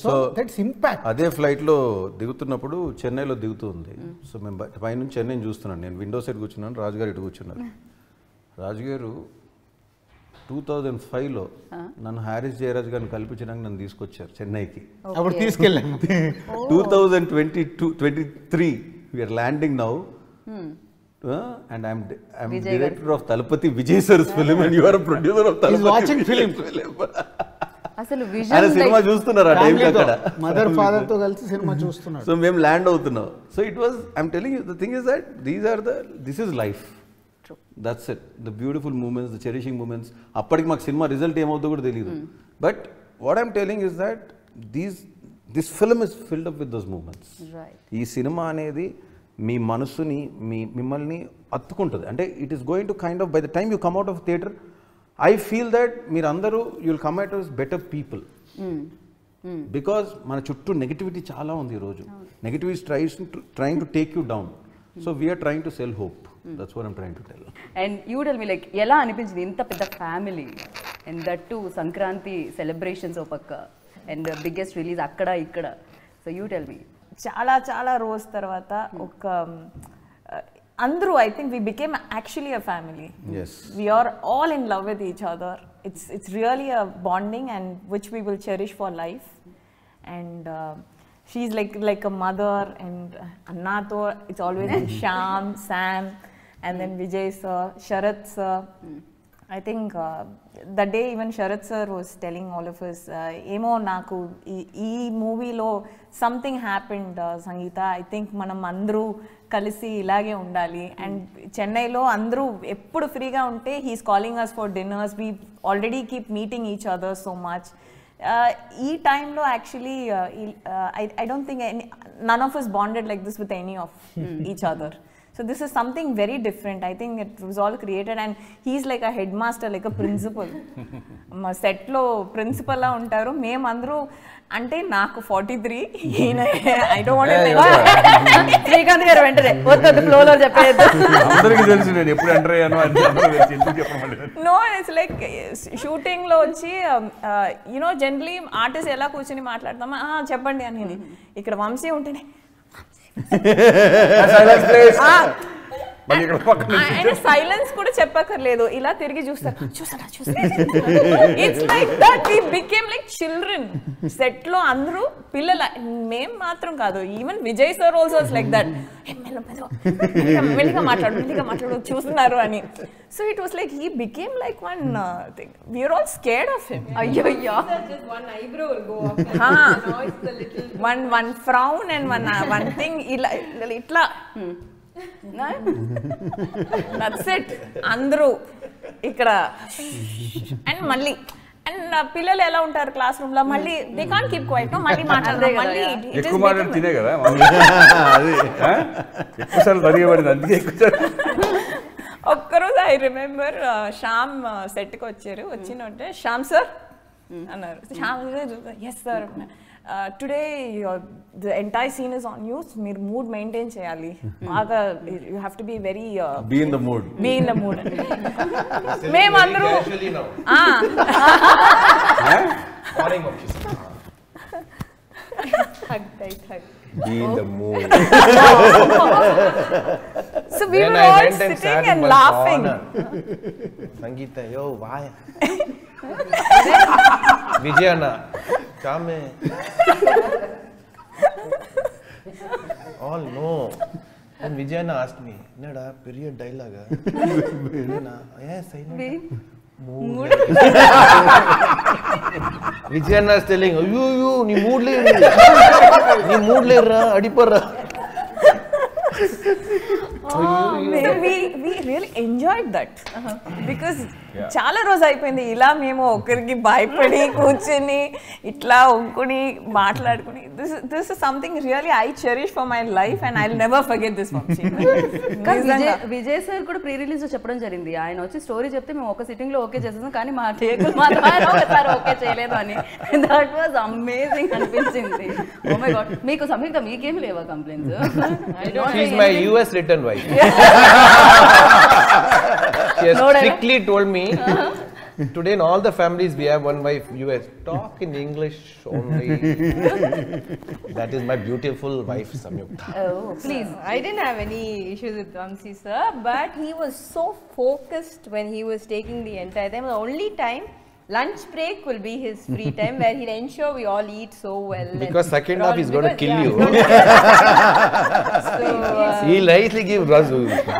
So that's impact. అదే ఫ్లైట్లో దిగుతున్నప్పుడు చెన్నైలో దిగుతుంది. సో మేము పైనుంచి చెన్నైని చూస్తున్నాను, నేను విండో సైడ్ కూర్చున్నాను, రాజుగారు ఇటు కూర్చున్నారు. రాజుగారు 2005లో నన్ను హారిస్ జయరాజ్ గారిని కల్పించడానికి నన్ను తీసుకొచ్చారు చెన్నైకి. అప్పుడు తీసుకెళ్ళాము. 2023 we are landing now, and I'm director of Talapati Vijay sir's film, and you are a producer of Talapati. He's watching film. అసలు ఆయన సినిమా చూస్తున్నారు ఆ టైంకి అక్కడ, మదర్ ఫాదర్ తో కలిసి సినిమా చూస్తున్నారు. సో మేము ల్యాండ్ అవుతున్నాం. So it was, I'm telling you, the thing is that this is life. That's it, the beautiful moments, the cherishing moments. అప్పటికి మాకు సినిమా రిజల్ట్ ఏమవుతుందో కూడా తెలియదు. But what I'm telling is that this film is filled up with those moments. ఈ సినిమా అనేది మీ మనసుని, మిమ్మల్ని అత్తుకుంటుంది. అంటే it is going to kind of, by the time you come out of theatre, I feel that మీరందరూ you will come out as better people. Because మన చుట్టూ నెగిటివిటీ చాలా ఉంది ఈరోజు. Negativity trying to take you down. So we're trying to sell hope. That's what I'm trying to tell. And you tell me, like ఎలా అనిపించింది ఇంత పెద్ద family and that too Sankranti celebrations ఓ పక్క అండ్ బిగ్గెస్ట్ రిలీజ్ అక్కడ ఇక్కడ. So you tell me. చాలా రోజు తర్వాత ఒక అందరూ, I think we became actually a family. Yes. We are all in love with each other. It's really a bonding and which we will cherish for life. And she's like a mother, and Annato, it's always been Shyam, Sam, and then Vijay sir, Sharath sir. I think that day even Sharath sir was telling all of us, emo naku ee movie lo something happened, Sangeeta. I think manam andru kalisi ilage undali, and Chennai lo andru eppudu free ga unte he is calling us for dinners. We already keep meeting each other so much. Ee time lo actually I don't think none of us bonded like this with any of each other. So this is something very different. I think it was all created, and he's like a headmaster, like a principal. మా సెట్ లో ప్రిన్సిపల్ లా ఉంటారు. మేమందరూ అంటే నాకు 43, I don't want to Srikanth గారు వెంటనే వద్దు ఫ్లోలో చెప్పేది. అందరికీ తెలుసు నేను ఎప్పుడు ఎంటర్ అయ్యాను అని ఎందుకు చెప్పమండి. నో, ఇట్స్ లైక్ షూటింగ్ లో వచ్చి యునో జనరలీ ఆర్టిస్ట్ ఎలా కూర్చొని మాట్లాడతామా, చెప్పండి అని. ఇక్కడ వంశీ ఉంటేనే మళ్ళీ ఇక్కడ పక్కన ఆయన సైలెన్స్ కూడా చెప్పక్కర్లేదు, ఇలా తిరిగి చూస్తారు, చూసారా it's like that we became like children. Set లో అందరూ పిల్లల, మేం మాత్రం కాదు, even Vijay sir also like that, మెల్లిగా మాట్లాడు చూస్తున్నారు అని. So it was like he became like one thing. We are all scared of him. అయ్యో just one eyebrow will go up and now it's the little one frown and one thing itla that's it. అందరూ ఇక్కడ అండ్ మళ్ళీ అండ్ పిల్లలు ఎలా ఉంటారు క్లాస్ రూమ్ లో, మళ్ళీ దే కాంట్ కీప్ క్వైట్, మళ్ళీ మాట్లాడతారు, మళ్ళీ ఎక్కువ మాట్లాడి తినే కదా అది ఎక్కువసార్లు తరిగబడింది, అందుకే ఎక్కువసార్లు. ఒక్కరోజు ఐ రిమెంబర్ శ్యామ్ సెట్కి వచ్చారు, వచ్చినట్టే శ్యామ్ సార్ అన్నారు. Shyam yes sir, today the entire scene is on you, మీరు మూడ్ మెయింటైన్ చేయాలి బాగా, you have to be very be in the mood. మేమందరూ Be in the mood. So we Then were I all went and sitting sat in and one laughing. corner. Sangeeta, yo, why? Vijayana, come here. All no. Then Vijayana asked me, "Nada, period dialogue." Yes, I know. Mood. Vijayana is telling, "You, nee mood le iru. Nee mood le irra, adiparra." We really enjoyed that because చాలా రోజు అయిపోయింది ఇలా మేము ఒకరికి భయపడి కూర్చొని ఇట్లా ఒంకుని మాట్లాడుకుని. This is something really I cherish for my life and I will never forget this Vamshi. Vijay sir కూడా ప్రీ రిలీజ్ లో చెప్పడం జరిగింది, ఆయన వచ్చి స్టోరీ చెప్తే మేము ఒక సిట్టింగ్ లో ఓకే చేసేసాం, కానీ మా టేకులు మాత్రం ఒకసారి ఓకే చేయలేదు అని. దట్ వాజ్ అమేజింగ్ అనిపించింది. Oh my God. మీకు సంయుక్త మీకేం లేవా complaints? She's my US return wife. She has strictly told me, today in all the families we have one wife, US. Talk in English only. That is my beautiful wife, Samyukta. Oh, please. I didn't have any issues with Vamsi sir, but he was so focused when he was taking the entire time. The only time lunch break will be his free time where he'll ensure we all eat so well. Because second half he's going to kill you. So, He'll nicely give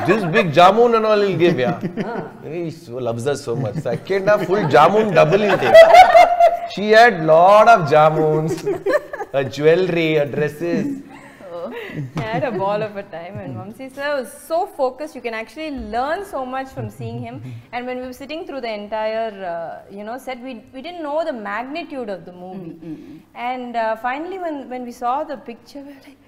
this big jamun and all he'll give, yeah. He so loves us so much. Second half full jamun double intake. She had lot of jamuns, her jewelry, her dresses. I had a ball of a time, and Vamsi sir was so focused. You can actually learn so much from seeing him. And when we were sitting through the entire, set, we didn't know the magnitude of the movie. And finally, when we saw the picture, we were like,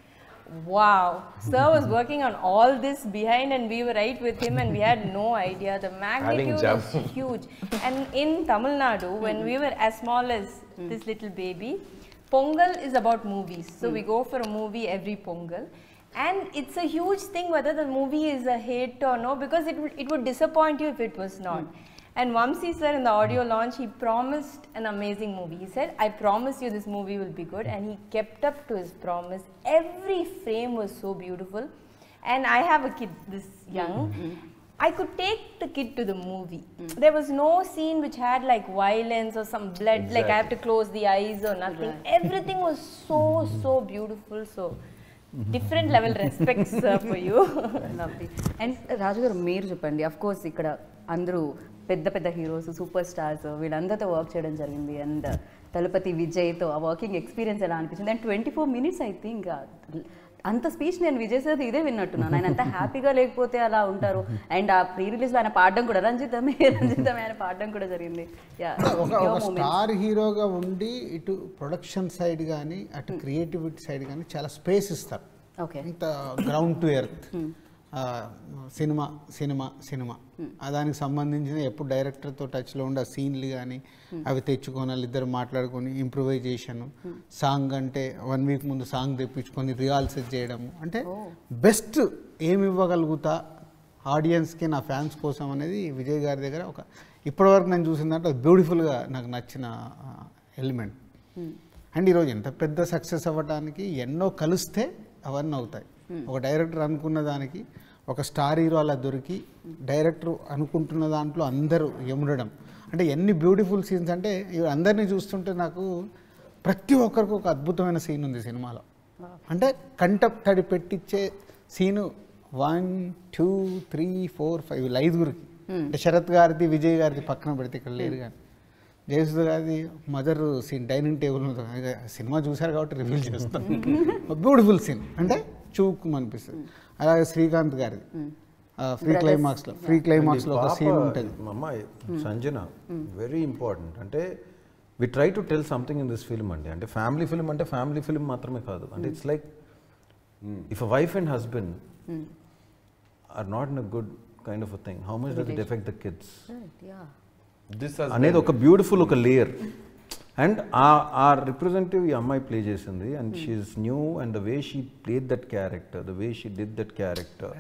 wow, sir was working on all this behind, and we were right with him, and we had no idea. The magnitude is huge. And in Tamil Nadu, when we were as small as this little baby, Pongal is about movies. So we go for a movie every Pongal. And it's a huge thing whether the movie is a hit or no, because it would disappoint you if it was not. And Vamsi sir in the audio launch, he promised an amazing movie. He said, I promise you this movie will be good. And he kept up to his promise. Every frame was so beautiful. And I have a kid this young. I could take the kid to the movie. There was no scene which had like violence or some blood, like I have to close the eyes or nothing. Everything was so beautiful. So different level respects for you. Lovely. And రాజు గారు మీరు చెప్పండి, అఫ్ కోర్స్ ఇక్కడ అందరూ పెద్ద పెద్ద హీరోస్, సూపర్ స్టార్స్ వీళ్ళందరితో వర్క్ చేయడం జరిగింది. అండ్ తలపతి విజయ్తో ఆ వర్కింగ్ ఎక్స్పీరియన్స్ ఎలా అనిపించింది? అండ్ 24 minutes ఐ థింక్ అంత స్పీచ్ నేను విజయ్ సార్ ఇదే విన్నట్టున్నాను. ఆయన అంత హ్యాపీగా లేకపోతే అలా ఉంటారు. అండ్ ఆ ప్రీ రిలీజ్లో ఆయన పాడడం కూడా రంజితమే ఆయన పాడడం కూడా జరిగింది. ఒక స్టార్ హీరోగా ఉండి ఇటు ప్రొడక్షన్ సైడ్ కానీ అటు క్రియేటివిటీ సైడ్ కానీ చాలా స్పేస్ ఇస్తారు. ఓకే, ఇంత ground to earth cinema cinema cinema దానికి సంబంధించిన ఎప్పుడు డైరెక్టర్తో టచ్లో ఉండే సీన్లు కానీ అవి తెచ్చుకొని వాళ్ళిద్దరు మాట్లాడుకొని ఇంప్రూవైజేషన్, సాంగ్ అంటే 1 week ముందు సాంగ్ తెప్పించుకొని రిహార్సల్ చేయడము, అంటే బెస్ట్ ఏమి ఇవ్వగలుగుతా ఆడియన్స్కి నా ఫ్యాన్స్ కోసం అనేది విజయ్ గారి దగ్గర ఒక ఇప్పటివరకు నేను చూసిందంటే బ్యూటిఫుల్గా నాకు నచ్చిన ఎలిమెంట్. అండ్ ఈరోజు ఎంత పెద్ద సక్సెస్ అవ్వడానికి ఎన్నో కలిస్తే అవన్నీ అవుతాయి. ఒక డైరెక్టర్ అనుకున్న దానికి ఒక స్టార్ హీరో అలా దొరికి డైరెక్టర్ అనుకుంటున్న దాంట్లో అందరూ ఎముడడం అంటే ఎన్ని బ్యూటిఫుల్ సీన్స్ అంటే అందరినీ చూస్తుంటే నాకు ప్రతి ఒక్కరికి ఒక అద్భుతమైన సీన్ ఉంది సినిమాలో. అంటే కంట తడి పెట్టించే సీను 1 2 3 4 5 ఐదుగురికి. అంటే శరత్ గారిది విజయ్ గారిది పక్కన పెడితే ఇక్కడ లేరు కానీ జయసుధ గారిది mother scene dining table cinema చూశారు కాబట్టి రివీల్ చేస్తాం. బ్యూటిఫుల్ సీన్ అంటే చూకు అనిపిస్తుంది. అలాగే శ్రీకాంత్ గారిది ఫ్రీ క్లైమాక్స్లో ఒక సీన్ ఉంటుంది. అమ్మాయి సంజన వెరీ ఇంపార్టెంట్. అంటే we try to tell something in this film అండి. అంటే ఫ్యామిలీ ఫిల్మ్ అంటే ఫ్యామిలీ ఫిల్మ్ మాత్రమే కాదు. అంటే it's like if a wife and husband are not in a good kind of a thing, how much does it effect the kids అనేది ఒక బ్యూటిఫుల్ ఒక లేయర్. అండ్ ఆ రిప్రజెంటేటివ్ ఈ అమ్మాయి ప్లే చేసింది. And she is new and the way she played that character, the way she did that character.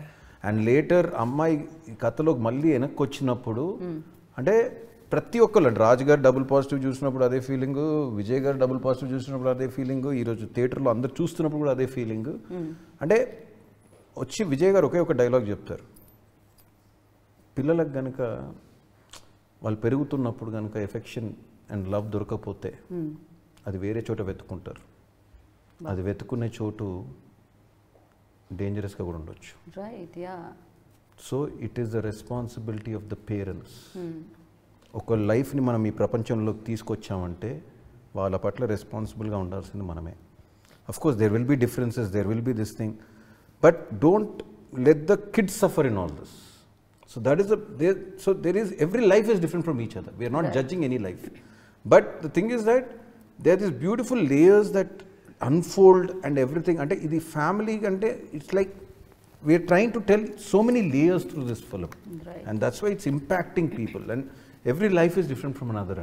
And later అమ్మాయి కథలోకి మళ్ళీ వెనక్కి వచ్చినప్పుడు అంటే ప్రతి ఒక్కళ్ళు రాజు గారు డబుల్ పాజిటివ్ చూసినప్పుడు అదే ఫీలింగ్, విజయ్ గారు డబుల్ పాజిటివ్ చూసినప్పుడు అదే ఫీలింగ్, ఈరోజు థియేటర్లో అందరు చూస్తున్నప్పుడు కూడా అదే ఫీలింగ్. అంటే వచ్చి విజయ్ గారు ఒకే ఒక డైలాగ్ చెప్తారు, పిల్లలకు కనుక వాళ్ళు పెరుగుతున్నప్పుడు కనుక ఎఫెక్షన్ అండ్ లవ్ దొరకకపోతే అది వేరే చోట వెతుక్కుంటారు. అది వెతుక్కునే చోటు డేంజరస్గా కూడా ఉండొచ్చు. So it is the responsibility of the parents. ఒక లైఫ్ని మనం ఈ ప్రపంచంలోకి తీసుకొచ్చామంటే వాళ్ళ పట్ల రెస్పాన్సిబుల్గా ఉండాల్సింది మనమే. Of course there will be differences, there will be this thing, but don't let the kids suffer in all this. So that is there is every life is different from each other. We are not judging any life, but the thing is that there are these beautiful layers that unfold and everything. Ante idi family ante it's like we are trying to tell so many layers through this film, right. And that's why it's impacting people. And every life is different from another,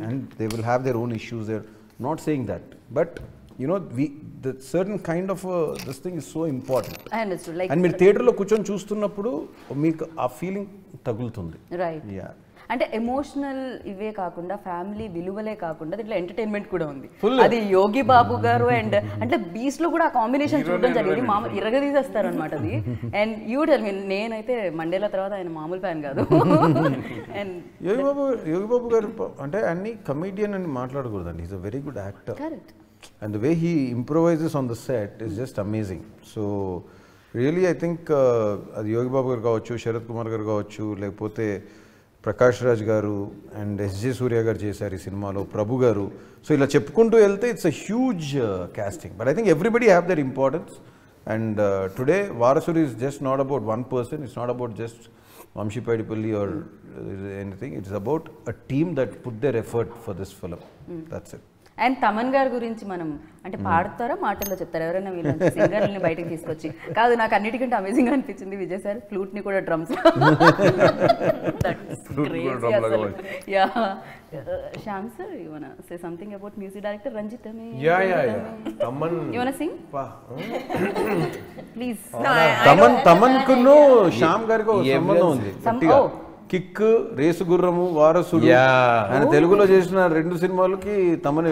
and they will have their own issues. They're not saying that, but you know, the certain kind of this thing is so important. I understood. Like, and మీరు థియేటర్లో కూర్చొని చూస్తున్నప్పుడు మీకు ఆ ఫీలింగ్ తగులుతుంది. రైట్. అంటే ఎమోషనల్ ఇవే కాకుండా ఫ్యామిలీ విలువలే కాకుండా దీంట్లో ఎంటర్టైన్మెంట్ కూడా ఉంది. అది యోగి బాబు గారు అండ్ అంటే బీస్ట్ లో కూడా ఆ కాంబినేషన్ చూడడం జరిగింది. మామూలు ఇరగదీసేస్తారు అనమాట అది. అండ్ యూ టెల్ మీ, నేనైతే మండేల తర్వాత ఆయన మామూలు ఫ్యాన్ కాదు. అండ్ యోగి బాబు గారు అంటే అన్ని కమేడియన్ అని మాట్లాడకూడదండి. Is a very good actor. Correct. And the way he improvises on the set is just amazing. So really I think అది యోగి బాబు గారు కావచ్చు, శరత్ కుమార్ గారు కావచ్చు, లేకపోతే ప్రకాష్ రాజ్ గారు అండ్ ఎస్జే సూర్య గారు చేశారు ఈ సినిమాలో, ప్రభు గారు. సో ఇలా చెప్పుకుంటూ వెళ్తే it's a huge casting, but I think everybody have their importance. And today Varasuri is just not about one person. It's not about just Vamshi Paidipalli or anything. It's about a team that put their effort for this film. That's it. And Thaman గారి గురించి మనం అంటే పాడతారా మాటల్లో చెప్తారా? ఎవరైనా వీళ్ళంటే సింగర్ని బయటకు తీసుకొచ్చి కాదు. నాకు అన్నిటికంటే అమేజింగ్ అనిపించింది విజయ్ సార్ ఫ్లూట్ని కూడా drums. Yeah Shyam sir, you want to say something about music director Ranjith? Yeah Thaman, you want to sing please? Thaman కును శ్యామ్ గారికి ఒక సంబంధం ఉంది. కిక్, రేసు గుర్రము, వారసుడు, ఆయన తెలుగులో చేసిన 2 సినిమాలకి Thaman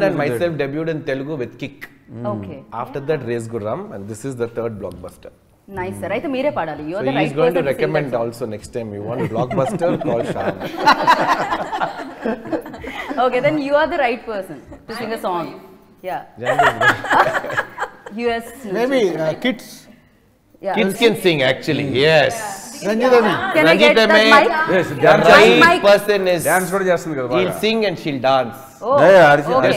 and myself debuted in Telugu with Kick. Okay. After that Race Gurram, and this is the 3rd blockbuster. Nice sir. అయితే మీరే పాడాలి. You are the right person. He's going to recommend also next time you want blockbuster, call Shyam. Okay, then you are the right person to sing a song. Yeah. US maybe kids. Yeah. Kids can sing actually. Yes. Ranjitame. Can I get that mic? Yes, The right person is dance కూడా చేస్తుంది కదా. he'll sing and she'll dance. Oh. Okay.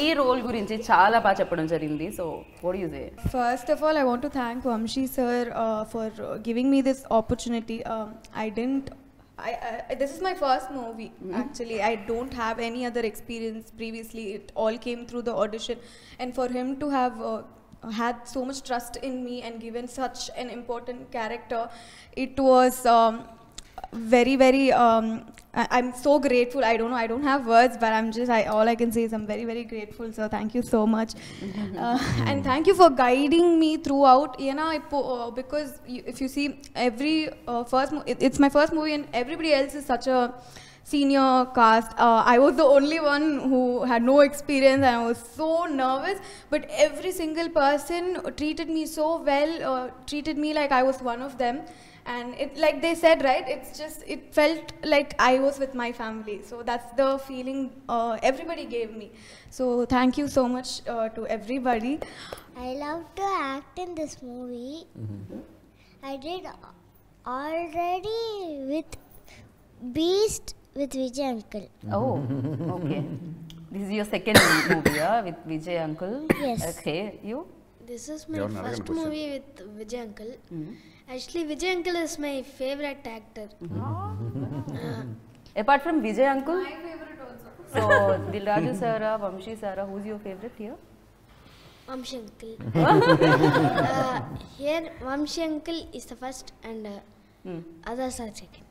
ఈ రోల్ గురించి చాలా బాగా చెప్పడం జరిగింది. So what do you say? First of all, I want to thank Vamshi sir for giving me this opportunity. This is my first movie. Actually, I don't have any other experience previously. It all came through the audition, and for him to have had so much trust in me and given such an important character, it was very, very, I'm so grateful. I don't know, I don't have words, but all I can say is I'm very, very grateful. So thank you so much. And thank you for guiding me throughout. Because if you see every it's my first movie and everybody else is such a senior cast. I was the only one who had no experience and I was so nervous, but every single person treated me so well, treated me like I was one of them. And it, like they said, right, it felt like I was with my family. So that's the feeling everybody gave me. So thank you so much to everybody. I love to act in this movie. I did already with Beast with Vijay Uncle. Oh, okay. This is your second movie, with Vijay Uncle? Yes. Okay, you? This is my first movie with Vijay Uncle. Actually, Vijay Uncle is my favorite actor. Apart from Vijay Uncle? My favorite also. So, Dilraju Sara, Vamshi Sara, who's your favorite here? Vamshi Uncle. Here, Vamshi Uncle is the first and others are second.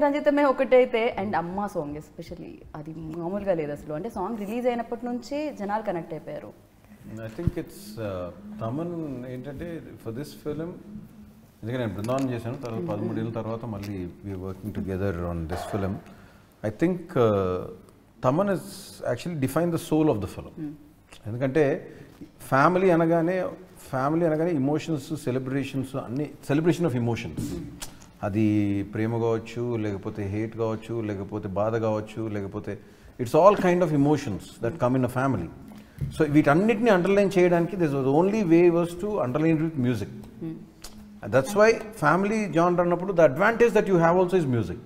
రంజితమే ఒకటైతే అండ్ అమ్మ సాంగ్ ఎస్పెషల్లీ అది మామూలుగా లేదు అసలు. అంటే సాంగ్ రిలీజ్ అయినప్పటి నుంచే జనాలు కనెక్ట్ అయిపోయారు. ఐ థింక్ ఇట్స్ తమన్ ఏంటంటే ఫర్ దిస్ ఫిలిం ఎందుకంటే నేను బృందావనం చేశాను, తర్వాత 13 ఏళ్ళ తర్వాత మళ్ళీ we are working together on this film. I think Thaman is actually define the soul of the film. ఎందుకంటే ఫ్యామిలీ అనగానే ఇమోషన్స్, సెలబ్రేషన్స్, అన్ని సెలబ్రేషన్ ఆఫ్ ఇమోషన్స్. అది ప్రేమ కావచ్చు, లేకపోతే హేట్ కావచ్చు, లేకపోతే బాధ కావచ్చు, లేకపోతే it's all kind of emotions that come in a family. So వీటన్నిటిని అండర్లైన్ చేయడానికి this was only way was to underline with music. That's why family genre అన్నప్పుడు the advantage that you have also is music.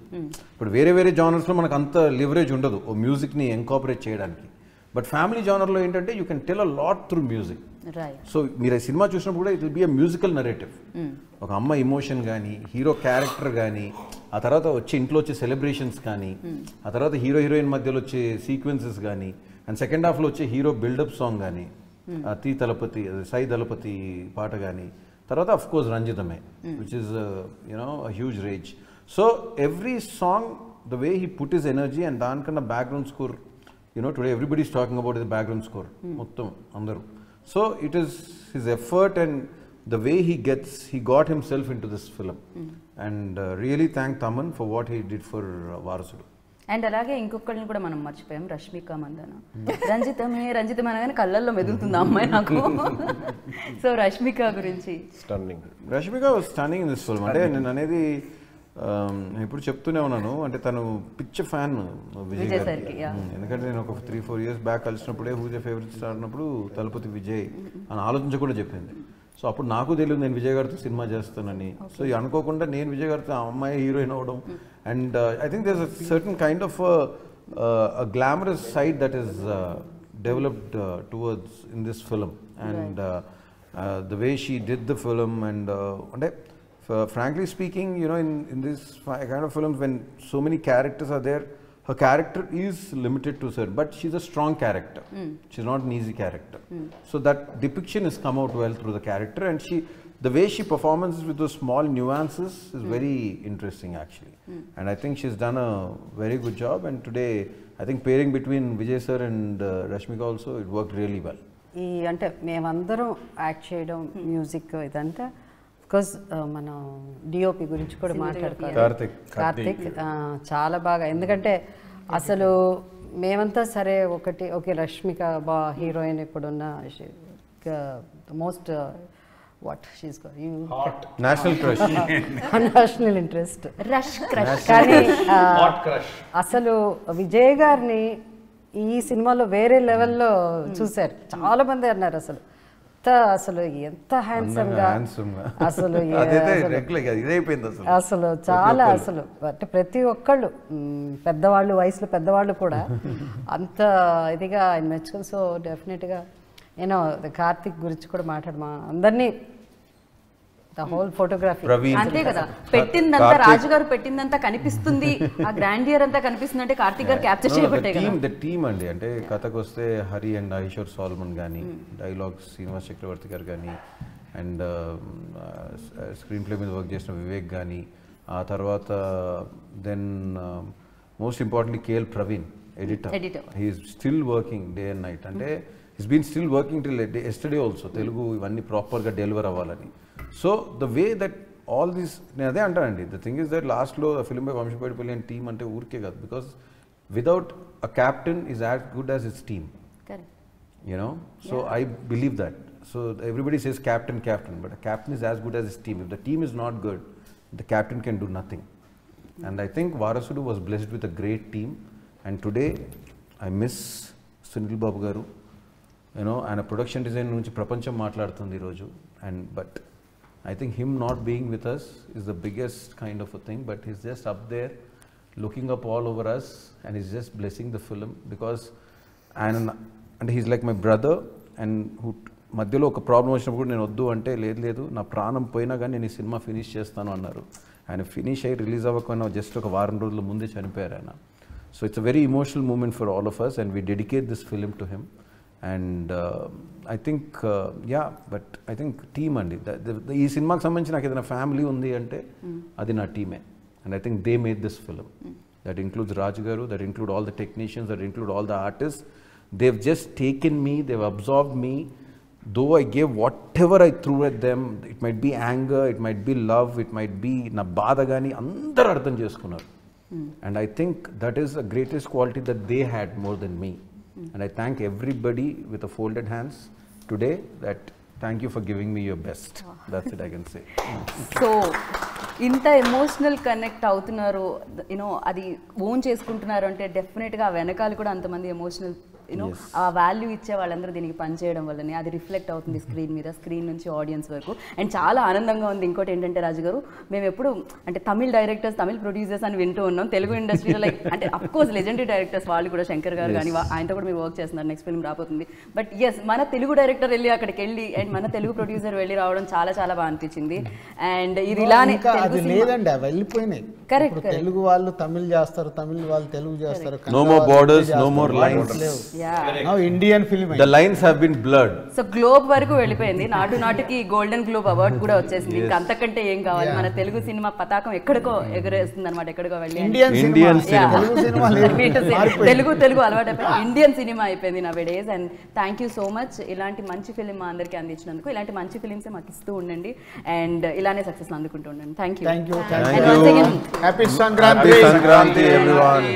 ఇప్పుడు వేరే జానర్స్లో మనకు అంత లివరేజ్ ఉండదు ఓ మ్యూజిక్ని ఎంకాపరేట్ చేయడానికి. బట్ ఫ్యామిలీ జానర్లో ఏంటంటే you can tell a lot through music. So మీరు ఈ సినిమా చూసినప్పుడు కూడా it will be a musical narrative. ఒక అమ్మ ఇమోషన్ కానీ, హీరో క్యారెక్టర్ కానీ, ఆ తర్వాత ఇంట్లో వచ్చే సెలబ్రేషన్స్ కానీ, ఆ తర్వాత హీరోయిన్ మధ్యలో వచ్చే సీక్వెన్సెస్ కానీ, అండ్ సెకండ్ హాఫ్లో వచ్చే హీరో బిల్డప్ సాంగ్ కానీ, సాయి దళపతి పాట కానీ, తర్వాత of course Ranjithame which is huge range. So every song the way he put his energy and దానికన్నా background score, today everybody is talking about the background score మొత్తం అందరూ. So it is his effort and the way he got himself into this film. And really thank Taman for what he did for Varasudu. And అలాగే ఇంకొకళ్ళని కూడా మనం మర్చిపోయాం, రష్మిక మందన. రంజితమే అనగానే కళ్ళల్లో మెదులుతుంది ఆ అమ్మాయి నాకు. సో రష్మిక గురించి. Rashmika was stunning in this film. అంటే నేను అనేది ఇప్పుడు చెప్తూనే ఉన్నాను, అంటే తను పిచ్చ ఫ్యాన్ విజయ్ గారికి. ఎందుకంటే నేను ఒక 3-4 years బ్యాక్ కలిసినప్పుడే హూజ్ ఏ ఫేవరెట్ స్టార్ అన్నప్పుడు తలపతి విజయ్ అని ఆలోచించకుండా చెప్పింది. సో అప్పుడు నాకు తెలియదు నేను విజయ్ గారితో సినిమా చేస్తానని. సో అనుకోకుండా నేను విజయ్ గారితో ఆ అమ్మాయి హీరోయిన్ అవ్వడం. And I think there is a certain kind of a glamorous side that is developed towards in this film. And the way she did the film and frankly speaking, in this kind of films, when so many characters are there, her character is limited to certain, but she's a strong character. She's not an easy character. So that depiction has come out well through the character, and the way she performs with those small nuances is very interesting actually. And I think she's done a very good job, and today I think pairing between Vijay sir and Rashmika also, it worked really well. అంటే మేమందరం యాక్ట్ చేయడం, మ్యూజిక్ ఇదంతా బికాజ్ మన డిఓపి గురించి కూడా మాట్లాడుకోవాలి. కార్తిక్ చాలా బాగా, ఎందుకంటే అసలు మేమంతా సరే ఓకే రష్మిక హీరోయిన్ ఇప్పుడున్న most what she's national crush, national interest, కానీ అసలు విజయ్ గారిని ఈ సినిమాలో వేరే లెవెల్లో చూశారు. చాలా మంది అన్నారు అసలు ఎంత హ్యాండ్సమ్ గా, అసలు చాలా అంటే ప్రతి ఒక్కళ్ళు పెద్దవాళ్ళు, వయసులో పెద్దవాళ్ళు కూడా అంత ఇదిగా ఆయన మెచ్చుకుని. సో డెఫినెట్గా కార్తిక్ గురించి కూడా మాట్లాడమా అందరినీ ద హోల్ ఫోటోగ్రఫీ అంతే కదా, పెట్టిందంతా రాజుగారు పెట్టిందంతా కనిపిస్తుంది, ఆ గ్రాండియర్ అంతా కనిపిస్తుంది అంటే కార్తిక్ గారు క్యాప్చర్ చేయబట్టే కదా. ద టీమ్ అండి, అంటే కథకు వస్తే హరి అండ్ ఐశ్వర్ సాల్మన్ కానీ, డైలాగ్స్ శ్రీనివాస్ చక్రవర్తి గారు కానీ, అండ్ స్క్రీన్ ప్లే మీద వర్క్ చేసిన వివేక్ కానీ, ఆ తర్వాత then most importantly KL Praveen editor. He's still working day and night. అంటే he's been still working till yesterday also, Telugu ఇవన్నీ ప్రాపర్గా డెలివర్ అవ్వాలని. So the way that all these, నేను అదే అంటానండి, ద థింగ్ ఇస్ దట్ లాస్ట్లో film by Vamshi Paidipally and team అంటే ఊరికే కాదు, because without a captain is as good as his team. Correct. You know, so I believe that. So everybody says captain, but a captain is as good as his team. If the team is not good, the captain can do nothing. And I think Varasudu was blessed with a great team. And today I miss Sunil Babu garu, you know, and a production design nunchi prapancham maatladutundi ee roju. And but I think him not being with us is the biggest kind of a thing. But he's just up there, looking up all over us, and he's just blessing the film, because and he's like my brother, and who మధ్యలో ఒక ప్రాబ్లం వచ్చినప్పుడు నేను వద్దు అంటే లేదు నా ప్రాణం పోయినా కానీ నేను ఈ సినిమా ఫినిష్ చేస్తాను అన్నారు. ఆయన ఫినిష్ అయ్యి రిలీజ్ అవ్వకుండా జస్ట్ ఒక వారం రోజుల ముందే చనిపోయారు ఆయన. So it's a very emotional moment for all of us, and we dedicate this film to him. And I think but I think team అండి, ఈ సినిమాకి సంబంధించి నాకు ఏదైనా ఫ్యామిలీ ఉంది అంటే అది నా టీమే. And I think they made this film. That includes Raj Garu, that include all the technicians, that include all the artists. They've just taken me, they've absorbed me. Though I gave whatever I threw at them, it might be anger, it might be love, it might be na baada gani, andaru ardham cheskunnaru. And I think that is the greatest quality that they had more than me. And I thank everybody with a folded hands today that thank you for giving me your best. That's it I can say. So ఇంత ఎమోషనల్ కనెక్ట్ అవుతున్నారు, యూనో అది ఓన్ చేసుకుంటున్నారు అంటే డెఫినెట్గా ఆ వెనకాల కూడా అంతమంది ఎమోషనల్ యూనో ఆ వాల్యూ ఇచ్చే వాళ్ళందరూ దీనికి పనిచేయడం వల్లనే అది రిఫ్లెక్ట్ అవుతుంది స్క్రీన్ మీద, స్క్రీన్ నుంచి ఆడియన్స్ వరకు. అండ్ చాలా ఆనందంగా ఉంది. ఇంకోటి ఏంటంటే రాజు గారు, మేము ఎప్పుడు అంటే తమిళ్ డైరెక్టర్స్, తమిళ్ ప్రొడ్యూసర్స్ అని వింటూ ఉన్నాం, తెలుగు ఇండస్ట్రీలో లైక్ అంటే అఫ్కోర్స్ లెజెండరీ డైరెక్టర్స్ వాళ్ళు కూడా, శంకర్ గారు కానీ ఆయనతో కూడా మీరు వర్క్ చేస్తున్నారు, నెక్స్ట్ ఫిల్మ్ రాబోతుంది. బట్ ఎస్, మన తెలుగు డైరెక్టర్ వెళ్ళి అక్కడికి వెళ్ళి అండ్ మన తెలుగు ప్రొడ్యూసర్ వెళ్ళి రావడం చాలా చాలా బాగా అనిపించింది. అండ్ ఇది ఇలానే లేదండి, అవి వెళ్ళిపోయినాయి. కరెక్ట్, తెలుగు వాళ్ళు తమిళ్ చేస్తారు, తమిళ్ వాళ్ళు తెలుగు చేస్తారు. No more borders, no more lines. Now Indian film, the lines have been blurred. So globe వరకు వెళ్ళిపోయింది. నాటుకి గోల్డెన్ గ్లోబ్ అవార్డ్ కూడా వచ్చేసింది. ఇంకా అంతకంటే ఏం కావాలి? మన తెలుగు సినిమా పతాకం ఎక్కడికో ఎగరేస్తుంది అనమాట, ఎక్కడికో వెళ్ళి తెలుగు అలవాటు అయిపోయింది, ఇండియన్ సినిమా అయిపోయింది నా days. And thank you so much, ఇలాంటి మంచి ఫిలిం మా అందరికీ అందించినందుకు. ఇలాంటి మంచి ఫిలిమ్సే మాకు ఇస్తూ ఉండండి అండ్ ఇలానే సక్సెస్ అందుకుంటూ ఉండండి. Thank you. Happy Sankranti everyone.